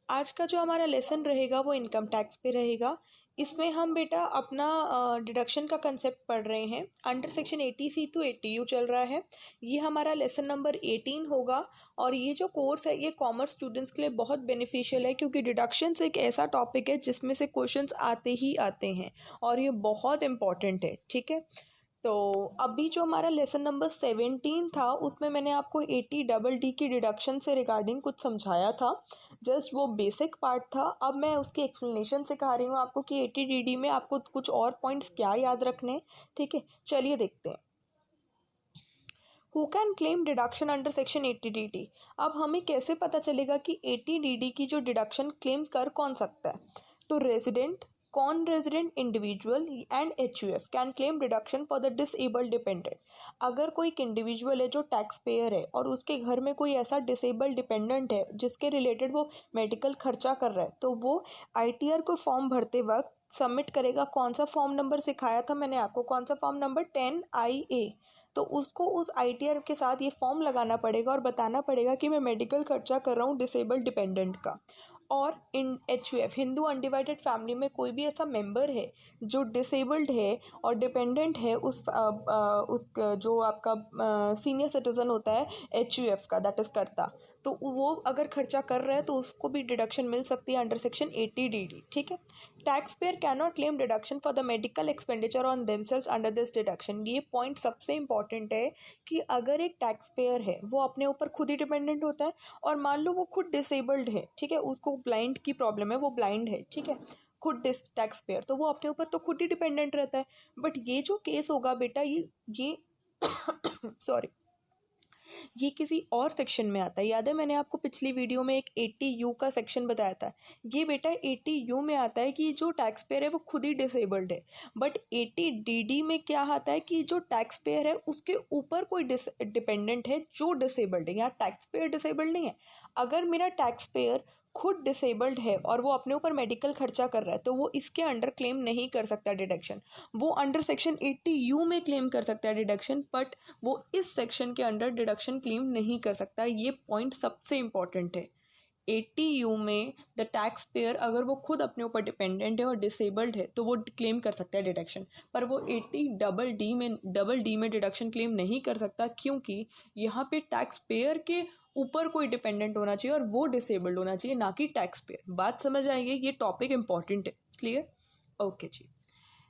आज का जो हमारा लेसन रहेगा वो इनकम टैक्स पे रहेगा। इसमें हम बेटा अपना डिडक्शन का कंसेप्ट पढ़ रहे हैं। Under section 80C to 80U चल रहा है। ये हमारा लेसन नंबर 18 होगा और ये जो कोर्स है ये कॉमर्स स्टूडेंट्स के लिए बहुत बेनिफिशियल है, क्योंकि डिडक्शंस एक ऐसा टॉपिक है जिसमें से क्वेश्चंस आते ही आते हैं और ये बहुत इंपॉर्टेंट है। ठीक है, तो अभी जो हमारा लेसन नंबर 17 था उसमें मैंने आपको 80DD की डिडक्शन से रिगार्डिंग कुछ समझाया था। जस्ट वो बेसिक पार्ट था। अब मैं उसकी एक्सप्लेनेशन सिखा रही हूँ आपको कि 80DD में आपको कुछ और पॉइंट्स क्या याद रखने। ठीक है, चलिए देखते हैं। Who can claim deduction under section 80DD। अब हमें कैसे पता चलेगा कि 80DD की जो डिडक्शन क्लेम कर कौन सकता है? तो रेजिडेंट, कॉन resident individual and HUF can claim deduction for the disabled dependent. अगर कोई एक इंडिविजुअल है जो टैक्स पेयर है और उसके घर में कोई ऐसा डिसेबल्ड डिपेंडेंट है जिसके रिलेटेड वो मेडिकल खर्चा कर रहा है, तो वो ITR को फॉर्म भरते वक्त सबमिट करेगा। कौन सा फॉर्म नंबर सिखाया था मैंने आपको? कौन सा फॉर्म नंबर? 10IA। तो उसको उस ITR के साथ ये फॉर्म लगाना पड़ेगा और बताना पड़ेगा कि मैं मेडिकल खर्चा कर रहा हूँ डिसेबल्ड डिपेंडेंट का। और इन HUF हिंदू अनडिवाइडेड फैमिली में कोई भी ऐसा मेंबर है जो डिसेबल्ड है और डिपेंडेंट है उस जो आपका सीनियर सिटीजन होता है HUF का, दैट इज करता, तो वो अगर खर्चा कर रहा है तो उसको भी डिडक्शन मिल सकती है अंडर सेक्शन 80DD। ठीक है, tax payer can not claim deduction for the medical expenditure on themselves under this deduction. ये पॉइंट सबसे इंपॉर्टेंट है कि अगर एक टैक्स पेयर है वो अपने ऊपर खुद ही डिपेंडेंट होता है और मान लो वो खुद डिसेबल्ड है, ठीक है, उसको ब्लाइंड की प्रॉब्लम है, वो ब्लाइंड है, ठीक है, खुद टैक्स पेयर, तो वो अपने ऊपर तो खुद ही डिपेंडेंट रहता है। बट ये जो केस होगा बेटा ये सॉरी ये किसी और सेक्शन में आता है। याद है मैंने आपको पिछली वीडियो में एक 80U का सेक्शन बताया था। ये बेटा 80U में आता है कि जो टैक्स पेयर है वो खुद ही डिसेबल्ड है। बट 80DD में क्या आता है कि जो टैक्स पेयर है उसके ऊपर कोई डिपेंडेंट है जो डिसेबल्ड है। यहाँ टैक्स पेयर डिसेबल्ड नहीं है। अगर मेरा टैक्स पेयर खुद डिसेबल्ड है और वो अपने ऊपर मेडिकल खर्चा कर रहा है तो वो इसके अंडर क्लेम नहीं कर सकता डिडक्शन। वो अंडर सेक्शन 80U में क्लेम कर सकता है डिडक्शन, बट वो इस सेक्शन के अंडर डिडक्शन क्लेम नहीं कर सकता। ये पॉइंट सबसे इंपॉर्टेंट है। 80U में द टैक्स पेयर अगर वो खुद अपने ऊपर डिपेंडेंट है और डिसेबल्ड है तो वो क्लेम कर सकता है डिडक्शन, पर वो 80DD में डिडक्शन क्लेम नहीं कर सकता, क्योंकि यहाँ पे टैक्स पेयर के ऊपर कोई डिपेंडेंट होना चाहिए और वो डिसेबल्ड होना चाहिए, ना कि टैक्स पेयर। बात समझ आएगी? ये टॉपिक इंपॉर्टेंट है। क्लियर? ओके जी,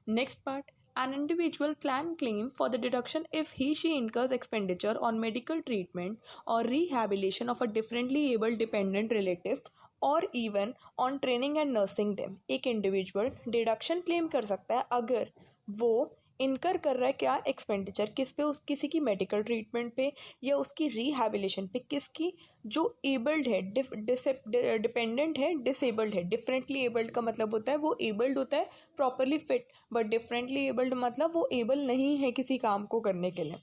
next part. An individual can claim for the deduction if she incurs expenditure on medical treatment or rehabilitation of a differently abled dependent relative or even on training and nursing them। एक individual deduction claim कर सकता है अगर वो इनकर कर रहा है क्या एक्सपेंडिचर, किस पे? उस किसी की मेडिकल ट्रीटमेंट पे या उसकी रिहैबिलिटेशन पे। किसकी? जो एबल्ड है, डिपेंडेंट है, डिसेबल्ड है। डिफरेंटली एबल्ड का मतलब होता है वो एबल्ड होता है properly fit, but differently abled मतलब वो एबल नहीं है किसी काम को करने के लिए।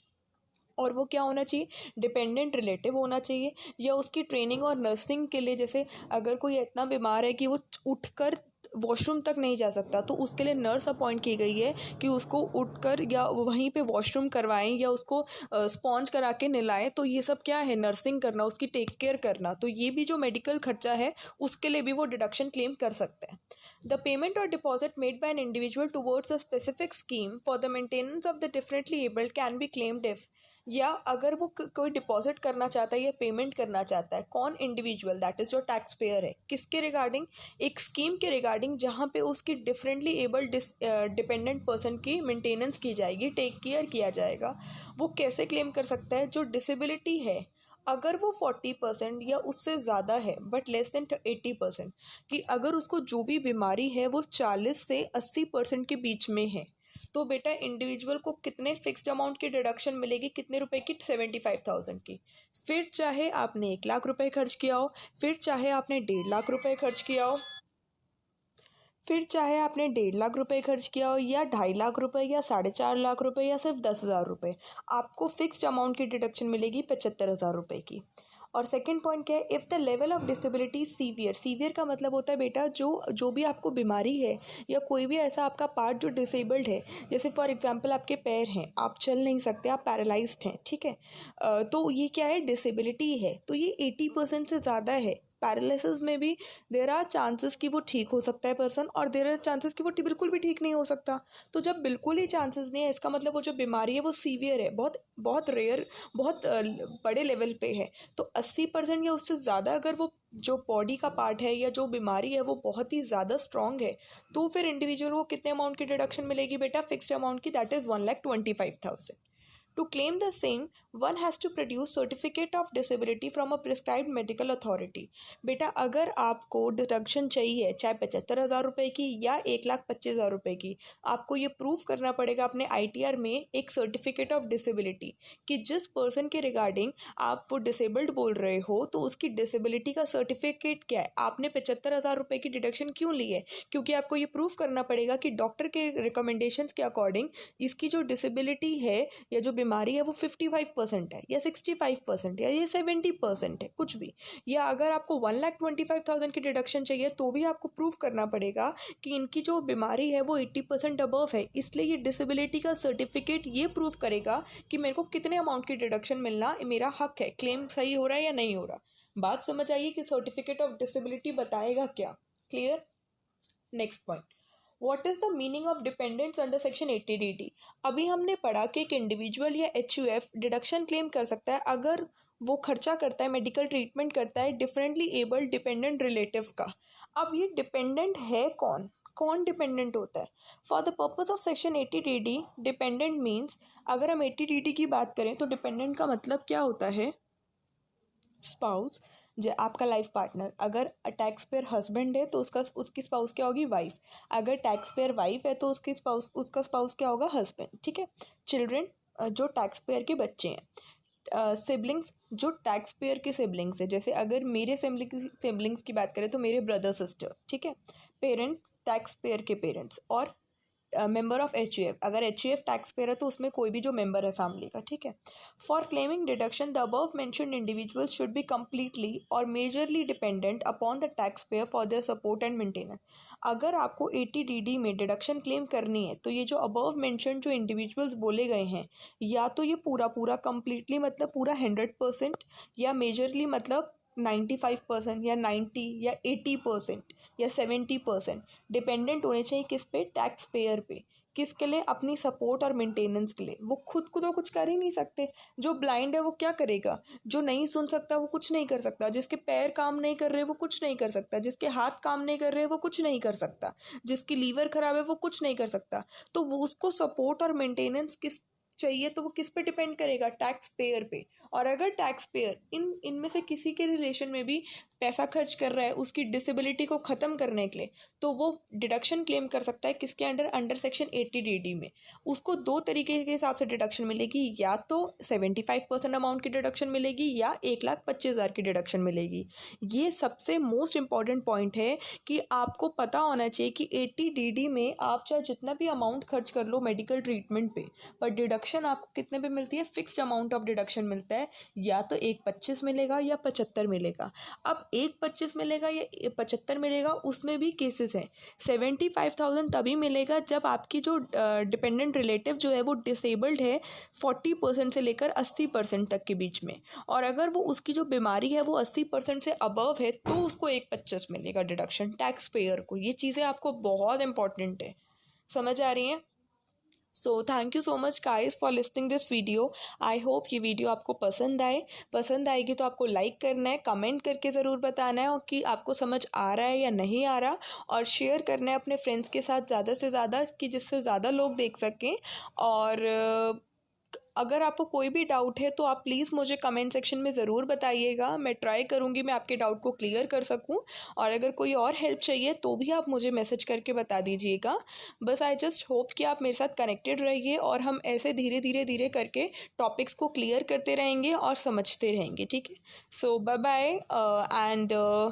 और वो क्या होना चाहिए? डिपेंडेंट रिलेटिव होना चाहिए या उसकी ट्रेनिंग और नर्सिंग के लिए। जैसे अगर कोई इतना बीमार है कि वो उठकर वॉशरूम तक नहीं जा सकता तो उसके लिए नर्स अपॉइंट की गई है कि उसको उठकर या वहीं पे वॉशरूम करवाएं या उसको स्पॉन्ज करा के नहलाएं। तो ये सब क्या है? नर्सिंग करना, उसकी टेक केयर करना। तो ये भी जो मेडिकल खर्चा है उसके लिए भी वो डिडक्शन क्लेम कर सकते हैं। द पेमेंट और deposit made by an individual towards a specific scheme for the maintenance of the differently abled can be claimed if, या अगर वो कोई डिपॉजिट करना चाहता है या पेमेंट करना चाहता है, कौन? इंडिविजुअल, दैट इज जो टैक्स पेयर है। किसके रिगार्डिंग? एक स्कीम के रिगार्डिंग जहाँ पे उसकी डिफरेंटली एबल्ड डिपेंडेंट पर्सन की मेंटेनेंस की जाएगी, टेक केयर किया जाएगा। वो कैसे क्लेम कर सकता है? जो डिसेबिलिटी है अगर वो 40% या उससे ज़्यादा है बट लेस देन 80%, कि अगर उसको जो भी बीमारी है वो 40 से 80% के बीच में है, तो बेटा इंडिविजुअल को कितने फिक्स्ड अमाउंट की डिडक्शन मिलेगी? कितने रुपए की? 75,000 की। फिर चाहे आपने 1 लाख रुपए खर्च किया हो, फिर चाहे आपने 1.5 लाख रुपए खर्च किया हो, फिर चाहे आपने 1.5 लाख रुपए खर्च किया हो या 2.5 लाख रुपए या 4.5 लाख रुपए या सिर्फ 10,000 रुपए, आपको फिक्स्ड अमाउंट की डिडक्शन मिलेगी 75,000 रुपए की। और सेकंड पॉइंट क्या है? If the level of disability severe, severe का मतलब होता है बेटा जो भी आपको बीमारी है या कोई भी ऐसा आपका पार्ट जो डिसेबल्ड है, जैसे फॉर एग्जांपल आपके पैर हैं, आप चल नहीं सकते, आप पैरालाइज्ड हैं, ठीक है, तो ये क्या है? डिसेबिलिटी है। तो ये 80% से ज़्यादा है, पैरालिसिस में भी देर आर चांसेस कि वो ठीक हो सकता है पर्सन, और देर आर चांसेस कि वो बिल्कुल भी ठीक नहीं हो सकता। तो जब बिल्कुल ही चांसेस नहीं है, इसका मतलब वो जो बीमारी है वो सीवियर है, बहुत बहुत रेयर, बहुत बड़े लेवल पे है। तो 80% या उससे ज़्यादा अगर वो जो बॉडी का पार्ट है या जो बीमारी है वो बहुत ही ज़्यादा स्ट्रॉन्ग है, तो फिर इंडिविजुअल को कितने अमाउंट की डिडक्शन मिलेगी बेटा? फिक्स्ड अमाउंट की, that is 1,25,000। To claim the same, one has to produce certificate of disability from a prescribed medical authority। बेटा अगर आपको डिडक्शन चाहिए चाहे 75,000 रुपये की या 1,25,000 रुपये की, आपको ये प्रूफ करना पड़ेगा अपने ITR में एक सर्टिफिकेट ऑफ डिसेबिलिटी कि जिस पर्सन के रिगार्डिंग आप वो डिसेबल्ड बोल रहे हो तो उसकी डिसेबिलिटी का सर्टिफिकेट क्या है, आपने 75,000 रुपये की डिडक्शन क्यों ली है, क्योंकि आपको ये प्रूफ करना पड़ेगा कि डॉक्टर के रिकमेंडेशंस के अकॉर्डिंग इसकी जो डिसेबिलिटी है या जो बीमारी है वो 55% है या 65% है या ये 70% है, कुछ भी। या अगर आपको 1,25,000 की डिडक्शन चाहिए तो भी आपको प्रूफ करना पड़ेगा कि इनकी जो बीमारी है वो 80% अबव है, इसलिए ये डिसेबिलिटी का सर्टिफिकेट ये प्रूफ करेगा कि मेरे को कितने अमाउंट की डिडक्शन मिलना मेरा हक है, क्लेम सही हो रहा है या नहीं हो रहा। बात समझ आइए कि सर्टिफिकेट ऑफ डिसेबिलिटी बताएगा क्या। Clear? Next point, what is the meaning of dependents under section 80DD। अभी हमने पढ़ा कि एक इंडिविजुअल या HUF डिडक्शन क्लेम कर सकता है अगर वो खर्चा करता है, मेडिकल ट्रीटमेंट करता है डिफरेंटली एबल्ड डिपेंडेंट रिलेटिव का। अब ये डिपेंडेंट है कौन, कौन डिपेंडेंट होता है? For the purpose of section 80DD dependent means, अगर हम 80DD की बात करें तो डिपेंडेंट का मतलब क्या होता है? स्पाउस, जो आपका लाइफ पार्टनर। अगर टैक्स पेयर हस्बैंड है तो उसकी स्पाउस क्या होगी? वाइफ। अगर टैक्स पेयर वाइफ है तो उसका स्पाउस क्या होगा? हस्बैंड। ठीक है। चिल्ड्रन, जो टैक्स पेयर के बच्चे हैं। सिबलिंग्स, जो टैक्स पेयर के सिबलिंग्स है, जैसे अगर मेरे सिबलिंग्स की बात करें तो मेरे ब्रदर सिस्टर। ठीक है। पेरेंट, टैक्स पेयर के पेरेंट्स, और मेंबर ऑफ HUF, अगर HUF टैक्स पेयर है तो उसमें कोई भी जो मेंबर है फैमिली का। ठीक है। For claiming deduction the above mentioned individuals should be completely और majorly dependent upon the tax payer for their support and maintenance. अगर आपको 80DD में डिडक्शन क्लेम करनी है तो ये जो अबव मेंशन्ड जो इंडिविजुअल्स बोले गए हैं, या तो ये पूरा कंप्लीटली मतलब पूरा 100%, या मेजरली मतलब 95% या 90 या 80% या 70% डिपेंडेंट होने चाहिए किस पे? टैक्स पेयर पे। किसके लिए? अपनी सपोर्ट और मेंटेनेंस के लिए। वो खुद को तो कुछ कर ही नहीं सकते। जो ब्लाइंड है वो क्या करेगा? जो नहीं सुन सकता वो कुछ नहीं कर सकता। जिसके पैर काम नहीं कर रहे वो कुछ नहीं कर सकता। जिसके हाथ काम नहीं कर रहे वो कुछ नहीं कर सकता। जिसकी लीवर खराब है वो कुछ नहीं कर सकता। तो वो उसको सपोर्ट और मेंटेनेंस किस चाहिए, तो वो किस पे डिपेंड करेगा? टैक्स पेयर पे। और अगर टैक्स पेयर इनमें से किसी के रिलेशन में भी पैसा खर्च कर रहा है उसकी डिसेबिलिटी को ख़त्म करने के लिए, तो वो डिडक्शन क्लेम कर सकता है किसके अंडर? अंडर सेक्शन 80DD में। उसको दो तरीके के हिसाब से डिडक्शन मिलेगी, या तो 75% अमाउंट की डिडक्शन मिलेगी या 1,25,000 की डिडक्शन मिलेगी। ये सबसे मोस्ट इंपॉर्टेंट पॉइंट है कि आपको पता होना चाहिए कि 80DD में आप चाहे जितना भी अमाउंट खर्च कर लो मेडिकल ट्रीटमेंट पे, पर डिडक्शन आपको कितने पे मिलती है? फिक्स्ड अमाउंट ऑफ डिडक्शन मिलता है, या तो 1,25 मिलेगा या 75 मिलेगा। अब 1,25 मिलेगा या 75 मिलेगा, उसमें भी केसेस हैं। 75,000 तभी मिलेगा जब आपकी जो डिपेंडेंट रिलेटिव जो है वो डिसेबल्ड है 40% से लेकर 80% तक के बीच में, और अगर वो उसकी जो बीमारी है वो 80% से अबव है तो उसको 1,25 मिलेगा डिडक्शन टैक्स पेयर को। ये चीज़ें आपको बहुत इंपॉर्टेंट है, समझ आ रही हैं? So thank you so much guys for listening this video. I hope ये वीडियो आपको पसंद आएगी तो आपको लाइक करना है, कमेंट करके ज़रूर बताना है और कि आपको समझ आ रहा है या नहीं आ रहा, और शेयर करना है अपने फ्रेंड्स के साथ ज़्यादा से ज़्यादा कि जिससे ज़्यादा लोग देख सकें। और अगर आपको कोई भी डाउट है तो आप प्लीज़ मुझे कमेंट सेक्शन में ज़रूर बताइएगा। मैं ट्राई करूँगी मैं आपके डाउट को क्लियर कर सकूँ, और अगर कोई और हेल्प चाहिए तो भी आप मुझे मैसेज करके बता दीजिएगा। बस आई जस्ट होप कि आप मेरे साथ कनेक्टेड रहिए और हम ऐसे धीरे करके टॉपिक्स को क्लियर करते रहेंगे और समझते रहेंगे। ठीक है। सो बाय बाय एंड